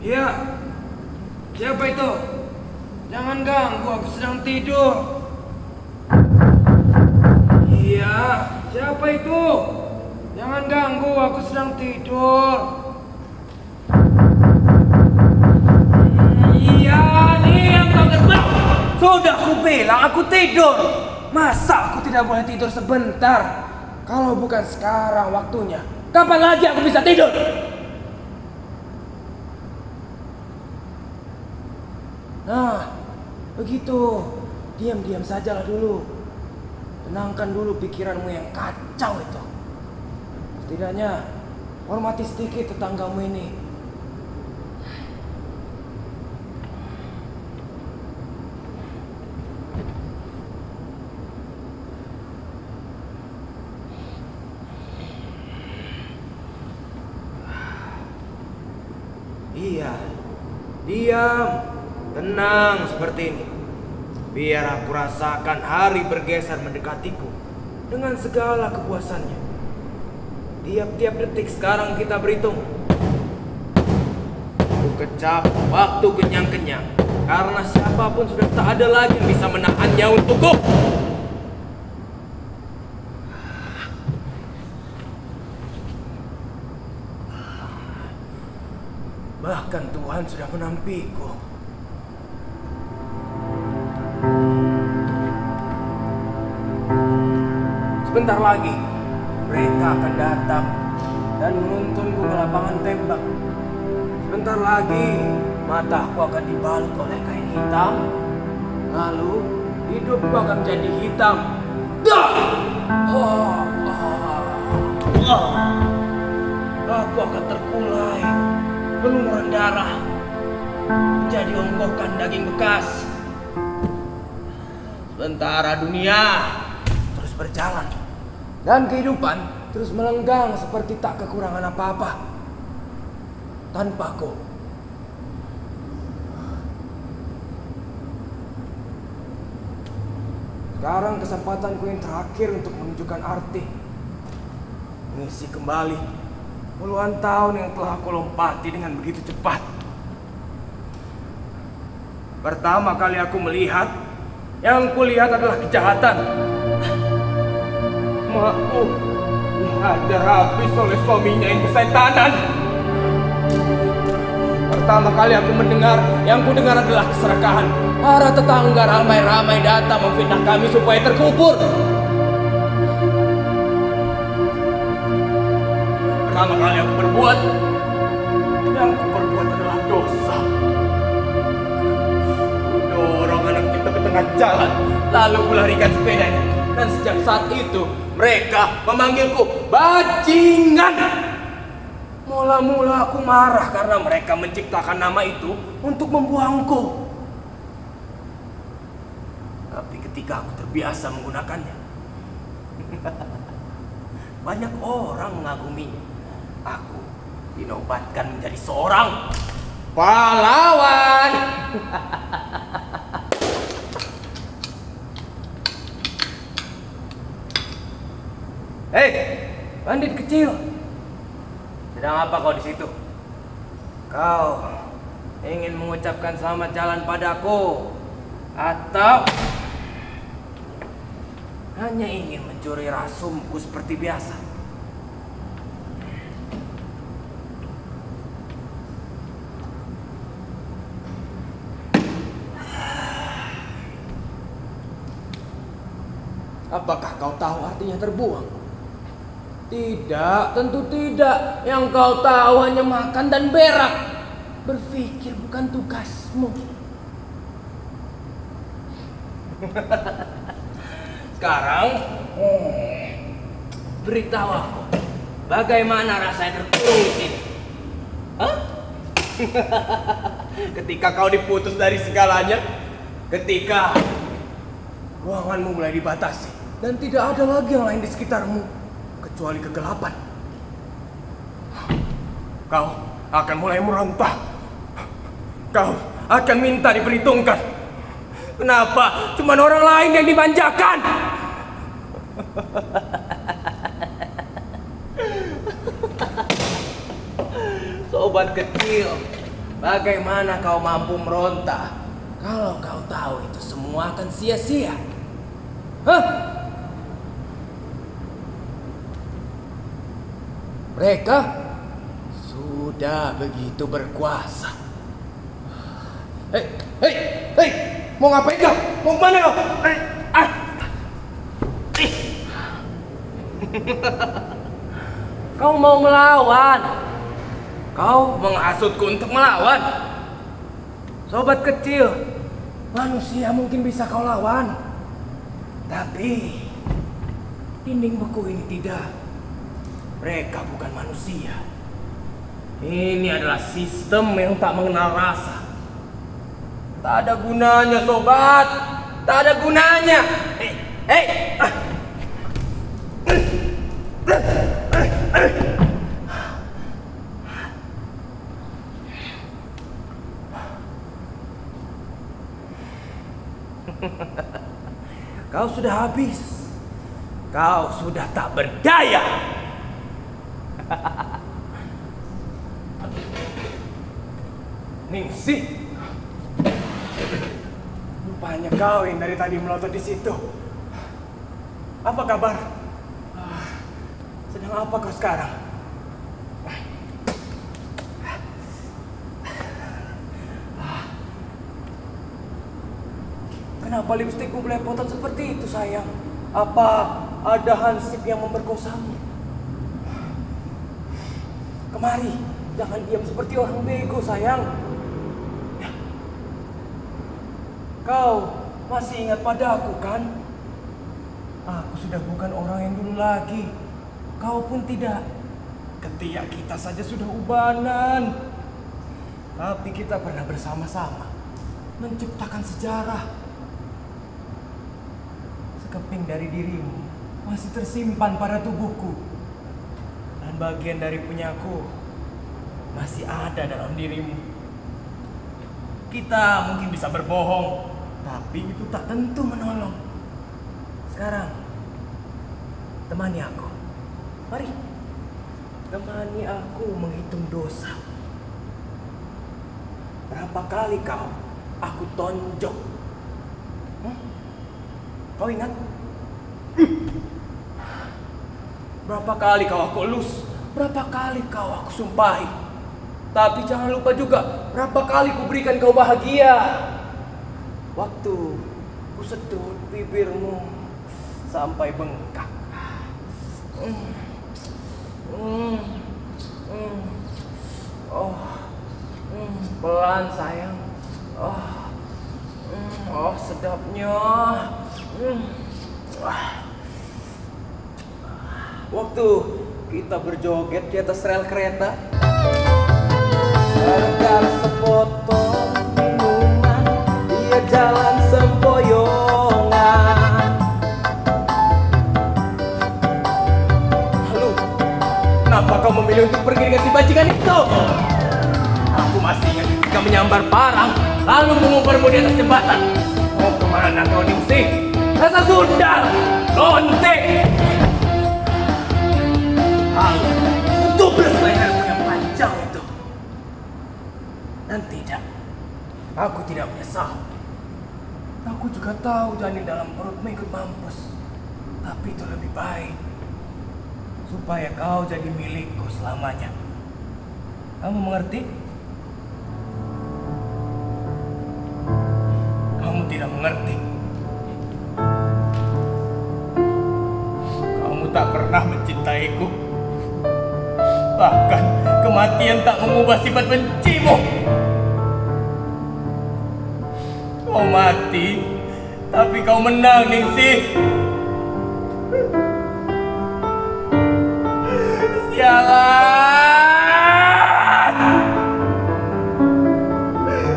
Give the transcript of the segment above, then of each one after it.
Iya, siapa itu? Jangan ganggu, aku sedang tidur. Iya, siapa itu? Jangan ganggu, aku sedang tidur. Iya, nih yang kau gerbang. Sudah aku bilang aku tidur. Masa aku tidak boleh tidur sebentar? Kalau bukan sekarang waktunya, kapan lagi aku bisa tidur? Nah, begitu. Diam-diam sajalah dulu. Tenangkan dulu pikiranmu yang kacau itu. Setidaknya, hormati sedikit tetanggamu ini. Iya, diam. Tenang seperti ini. Biar aku rasakan hari bergeser mendekatiku dengan segala kepuasannya. Tiap-tiap detik sekarang kita berhitung. Aku kecap waktu kenyang-kenyang. Karena siapapun sudah tak ada lagi yang bisa menahannya untukku. Bahkan Tuhan sudah menampiku. Sebentar lagi, mereka akan datang dan menuntunku ke lapangan tembak. Sebentar lagi, mataku akan dibalut oleh kain hitam. Lalu, hidupku akan menjadi hitam. Aku akan terkulai, berlumuran darah, menjadi ongkokan daging bekas. Sementara dunia terus berjalan. Dan kehidupan terus melenggang seperti tak kekurangan apa-apa tanpaku. Sekarang kesempatanku yang terakhir untuk menunjukkan arti. Mengisi kembali puluhan tahun yang telah aku lompati dengan begitu cepat. Pertama kali aku melihat, yang kulihat adalah kejahatan. Aku dihajar habis oleh suaminya yang kesetanan. Pertama kali aku mendengar, yang kudengar adalah keserakahan. Para tetangga ramai-ramai datang memfitnah kami supaya terkubur. Pertama kali aku berbuat, yang aku perbuat adalah dosa. Dorong anak itu ke tengah jalan, lalu kularikan sepedanya. Dan sejak saat itu, mereka memanggilku bajingan. Mula-mula aku marah karena mereka menciptakan nama itu untuk membuangku. Tapi ketika aku terbiasa menggunakannya, banyak orang mengaguminya. Aku dinobatkan menjadi seorang pahlawan. Hei, bandit kecil. Sedang apa kau di situ? Kau ingin mengucapkan selamat jalan padaku? Atau hanya ingin mencuri rasumku seperti biasa? Apakah kau tahu artinya terbuang? Tidak, tentu tidak. Yang kau tahu hanya makan dan berak. Berpikir bukan tugasmu. Sekarang, beritahu aku, bagaimana rasanya terkurung di sini? Hah? Ketika kau diputus dari segalanya, ketika ruanganmu mulai dibatasi dan tidak ada lagi yang lain di sekitarmu kecuali kegelapan. Kau akan mulai meronta. Kau akan minta diperhitungkan. Kenapa cuma orang lain yang dimanjakan? Sobat kecil, Bagaimana kau mampu meronta kalau kau tahu itu semua akan sia-sia? Hah? Mereka sudah begitu berkuasa. Hei, hei, hei! Mau ngapain kau? Mau kemana kau? Kau mau melawan? Kau menghasutku untuk melawan? Sobat kecil, manusia mungkin bisa kau lawan, tapi dinding beku ini tidak. Mereka bukan manusia. Ini adalah sistem yang tak mengenal rasa. Tak ada gunanya, sobat. Tak ada gunanya. Kau sudah habis. Kau sudah tak berdaya. Ningsih, rupanya kau yang dari tadi melotot di situ. Apa kabar? Sedang apa kau sekarang? Kenapa lipstikmu belepotan seperti itu, sayang? Apa ada hansip yang memperkosamu? Kemari, jangan diam seperti orang bego, sayang. Kau masih ingat padaku, kan? Aku sudah bukan orang yang dulu lagi. Kau pun tidak. Ketiak kita saja sudah ubanan. Tapi kita pernah bersama-sama menciptakan sejarah. Sekeping dari dirimu masih tersimpan pada tubuhku. Dan bagian dari punyaku masih ada dalam dirimu. Kita mungkin bisa berbohong, tapi itu tak tentu menolong. Sekarang, temani aku. Mari, temani aku menghitung dosa. Berapa kali aku tonjok? Kau ingat? Berapa kali aku elus? Berapa kali aku sumpahi? Tapi jangan lupa juga berapa kali berikan kau bahagia. Waktu sedut bibirmu sampai bengkak. Pelan, sayang. Sedapnya. Waktu kita berjoget di atas rel kereta, harga sepotong minuman, dia jalan sempoyongan. Lalu, kenapa kau memilih untuk pergi dengan si bajingan itu? Aku masih ingat ketika menyambar parang, lalu mengumpulmu di atas jembatan. Mau kemana kau, Ningsih? Rasa sundal, lontek. Lalu, tubles lehermu yang panjang itu. Dan tidak, aku tidak menyesal. Aku juga tahu janin dalam perutmu ikut mampus. Tapi itu lebih baik, supaya kau jadi milikku selamanya. Kamu mengerti? Kamu tidak mengerti. Kamu tak pernah mencintaiku. Bahkan kematian tak mengubah sifat bencimu. Kau mati, tapi kau menang, Ningsih. Sialan!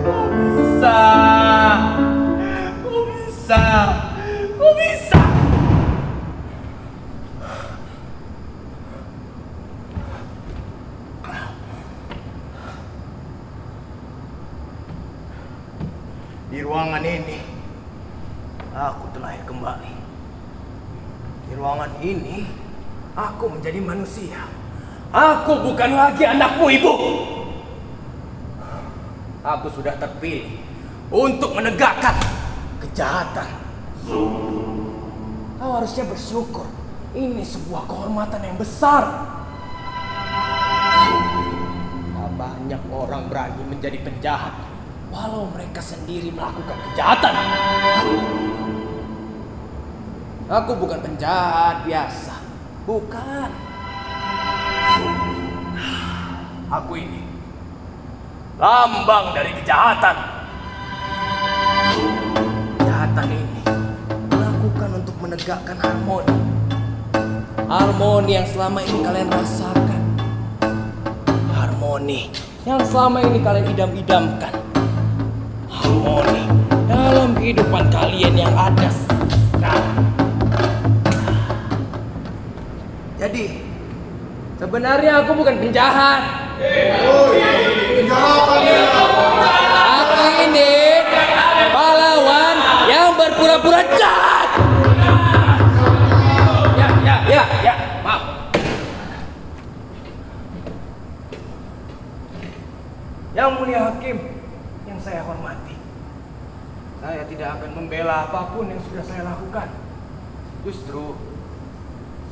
Kau bisa! Kau bisa! Kau bisa! Di ruangan ini, aku terlahir kembali. Di ruangan ini, aku menjadi manusia. Aku bukan lagi anakmu, Ibu. Aku sudah terpilih untuk menegakkan kejahatan. Kau harusnya bersyukur. Ini sebuah kehormatan yang besar. Tak banyak orang berani menjadi penjahat walau mereka sendiri melakukan kejahatan. Aku bukan penjahat biasa. Bukan. Aku ini lambang dari kejahatan. Kejahatan ini dilakukan untuk menegakkan harmoni. Harmoni yang selama ini kalian rasakan. Harmoni yang selama ini kalian idam-idamkan. Harmoni dalam kehidupan kalian yang ada sekarang. Jadi, sebenarnya aku bukan penjahat. Aku ini pahlawan yang berpura-pura jahat. Ya, maaf. Yang mulia hakim yang saya hormati, saya tidak akan membela apapun yang sudah saya lakukan. Justru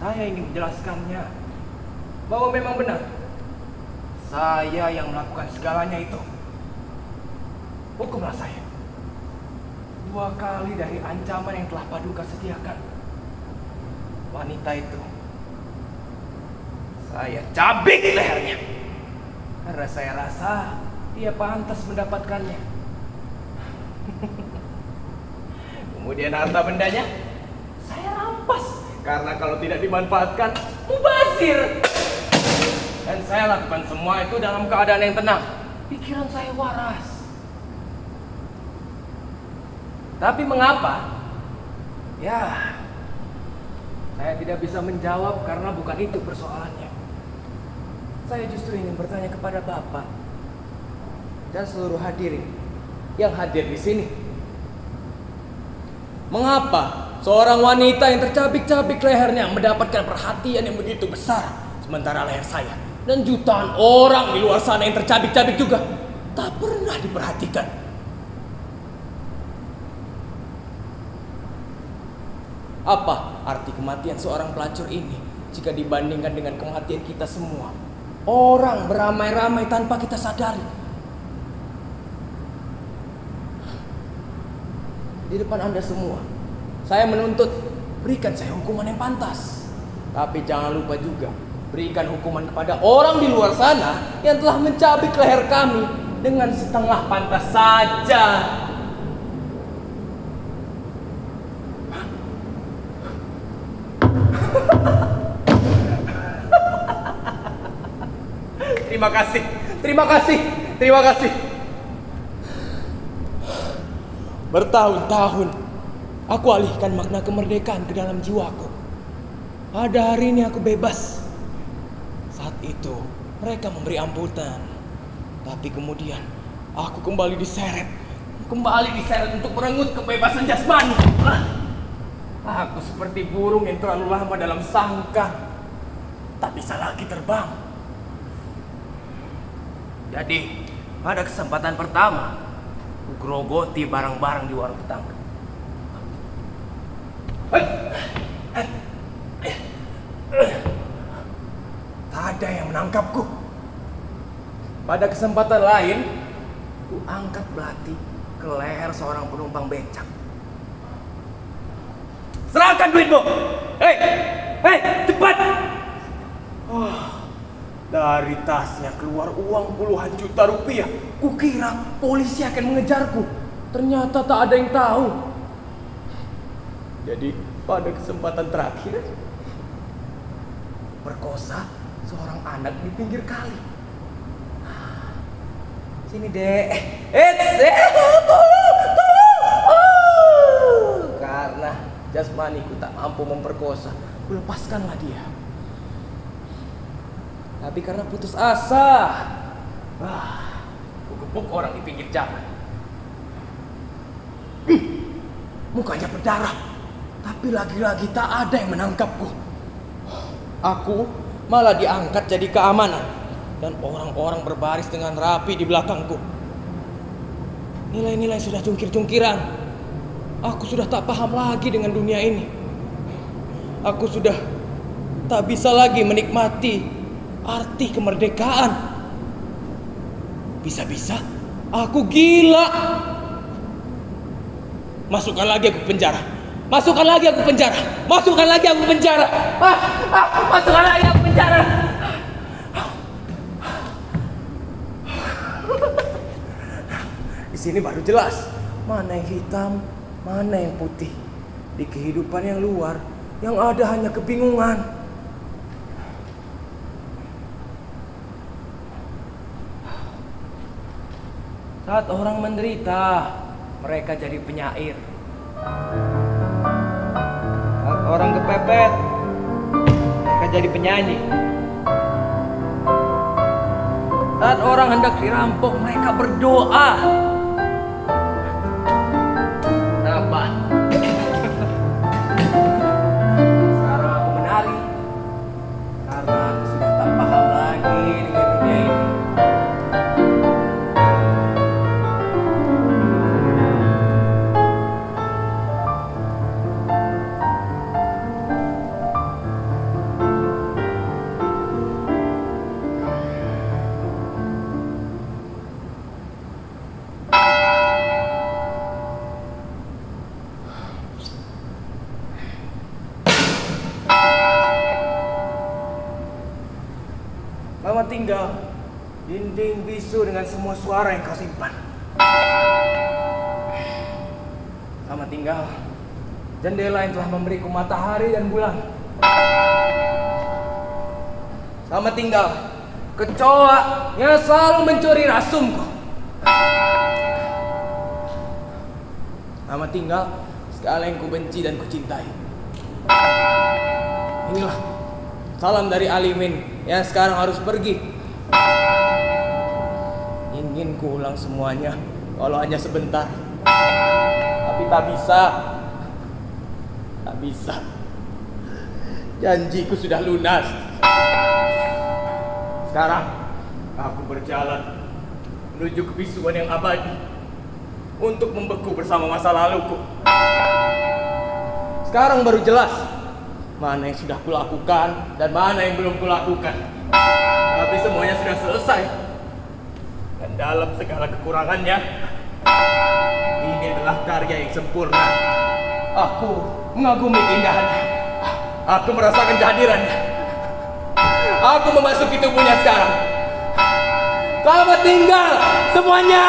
saya ingin menjelaskannya bahwa memang benar saya yang melakukan segalanya itu. Hukumlah saya 2 kali dari ancaman yang telah Paduka sediakan. Wanita itu saya cabik lehernya karena saya rasa dia pantas mendapatkannya. Kemudian harta bendanya saya rampas karena kalau tidak dimanfaatkan mubazir. Dan saya lakukan semua itu dalam keadaan yang tenang. Pikiran saya waras. Tapi mengapa? Ya, saya tidak bisa menjawab karena bukan itu persoalannya. Saya justru ingin bertanya kepada Bapak dan seluruh hadirin yang hadir di sini. Mengapa seorang wanita yang tercabik-cabik lehernya mendapatkan perhatian yang begitu besar, sementara leher saya dan jutaan orang di luar sana yang tercabik-cabik juga tak pernah diperhatikan? Apa arti kematian seorang pelacur ini jika dibandingkan dengan kematian kita semua? Orang beramai-ramai tanpa kita sadari. Di depan Anda semua, saya menuntut berikan saya hukuman yang pantas. Tapi jangan lupa juga berikan hukuman kepada orang di luar sana yang telah mencabik leher kami dengan setengah pantas saja. Terima kasih. Bertahun-tahun aku alihkan makna kemerdekaan ke dalam jiwaku. Pada hari ini aku bebas. Saat itu mereka memberi ampunan, tapi kemudian aku kembali diseret untuk merenggut kebebasan jasmani. Aku seperti burung yang terlalu lama dalam sangkar, tak bisa lagi terbang. Jadi, pada kesempatan pertama, aku grogoti barang-barang di warung tetangga. Tak ada yang menangkapku. Pada kesempatan lain, aku angkat belati ke leher seorang penumpang becak. Serahkan duitmu! Hei, cepat! Dari tasnya keluar uang puluhan juta rupiah. Kukira polisi akan mengejarku. Ternyata tak ada yang tahu. Jadi pada kesempatan terakhir, perkosa seorang anak di pinggir kali. Sini dek. Tolong. Karena jasmaniku tak mampu memperkosa, lepaskanlah dia. Tapi karena putus asa, aku gebuk orang di pinggir jalan. Mukanya berdarah, tapi lagi-lagi tak ada yang menangkapku. Aku malah diangkat jadi keamanan, dan orang-orang berbaris dengan rapi di belakangku. Nilai-nilai sudah cungkir-cungkiran. Aku sudah tak paham lagi dengan dunia ini. Aku sudah tak bisa lagi menikmati arti kemerdekaan. Bisa-bisa aku gila. Masukkan lagi aku penjara. Masukkan lagi aku penjara. Masukkan lagi aku penjara. Masukkan lagi aku penjara. Di sini baru jelas mana yang hitam, mana yang putih. Di kehidupan yang luar, yang ada hanya kebingungan. Saat orang menderita, mereka jadi penyair. Saat orang kepepet, mereka jadi penyanyi. Saat orang hendak dirampok, mereka berdoa. Kenapa? Sekarang aku menari karena aku sudah tak paham lagi dengan dunia ini. Selamat tinggal, dinding bisu dengan semua suara yang kau simpan. Selamat tinggal, jendela yang telah memberiku matahari dan bulan. Selamat tinggal, kecoa yang selalu mencuri rasumku. Selamat tinggal, segala yang ku benci dan ku cintai. Inilah salam dari Alimin yang sekarang harus pergi. Ingin ku ulang semuanya, walau hanya sebentar. Tapi tak bisa. Tak bisa. Janjiku sudah lunas. Sekarang aku berjalan menuju kebisuan yang abadi untuk membeku bersama masa laluku. Sekarang baru jelas mana yang sudah kulakukan dan mana yang belum kulakukan. Tapi semuanya sudah selesai. Dan dalam segala kekurangannya, ini adalah karya yang sempurna. Aku mengagumi keindahannya. Aku merasakan kehadirannya. Aku memasuki tubuhnya sekarang. Selamat tinggal semuanya.